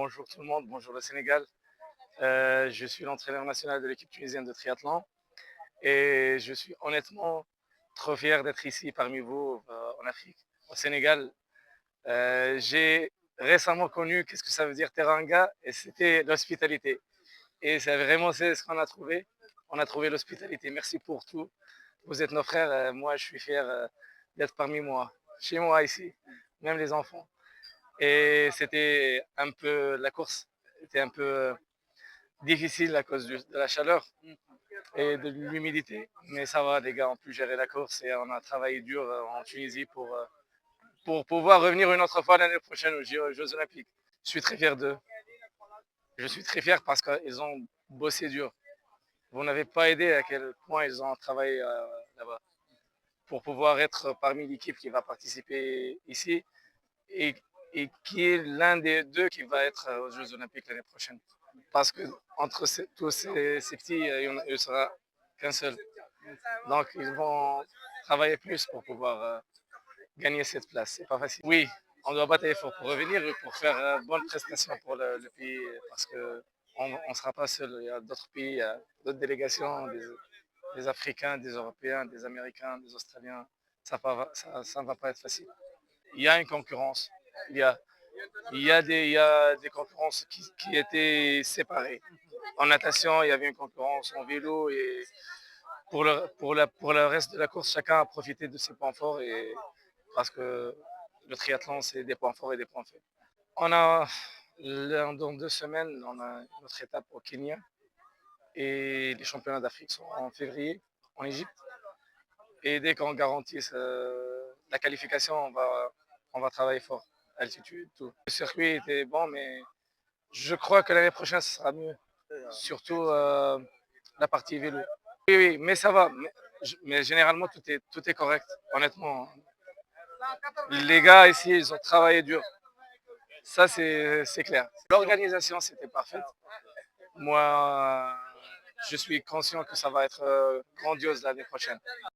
Bonjour tout le monde, bonjour le Sénégal. Je suis l'entraîneur national de l'équipe tunisienne de triathlon et je suis honnêtement trop fier d'être ici parmi vous en Afrique, au Sénégal. J'ai récemment connu qu'est-ce que ça veut dire teranga et c'était l'hospitalité. Et c'est vraiment c'est ce qu'on a trouvé. On a trouvé l'hospitalité. Merci pour tout. Vous êtes nos frères. Moi, je suis fier d'être parmi moi, chez moi ici, même les enfants. Et c'était un peu, la course était un peu difficile à cause de la chaleur et de l'humidité. Mais ça va, les gars, on peut gérer la course et on a travaillé dur en Tunisie pour pouvoir revenir une autre fois l'année prochaine aux Jeux Olympiques. Je suis très fier d'eux. Je suis très fier parce qu'ils ont bossé dur. Vous n'avez pas aidé à quel point ils ont travaillé là-bas pour pouvoir être parmi l'équipe qui va participer ici et, et qui est l'un des deux qui va être aux Jeux Olympiques l'année prochaine. Parce que entre tous ces petits, il ne sera qu'un seul. Donc ils vont travailler plus pour pouvoir gagner cette place. C'est pas facile. Oui, on doit batailler fort pour revenir et pour faire bonne prestation pour le pays parce que on ne sera pas seul. Il y a d'autres pays, d'autres délégations, des Africains, des Européens, des Américains, des Australiens. Ça ne va pas être facile. Il y a une concurrence. Il y a, il y a des concurrences qui étaient séparées. En natation, il y avait une concurrence en vélo et pour le reste de la course, chacun a profité de ses points forts et parce que le triathlon, c'est des points forts et des points faibles. On a, dans 2 semaines, on a notre étape au Kenya et les championnats d'Afrique sont en février en Égypte. Et dès qu'on garantisse la qualification, on va travailler fort, altitude, tout. Le circuit était bon, mais je crois que l'année prochaine, ce sera mieux. Surtout la partie vélo. Oui, oui, mais ça va. Mais généralement, tout est correct, honnêtement. Les gars ici, ils ont travaillé dur. Ça, c'est clair. L'organisation, c'était parfaite. Moi, je suis conscient que ça va être grandiose l'année prochaine.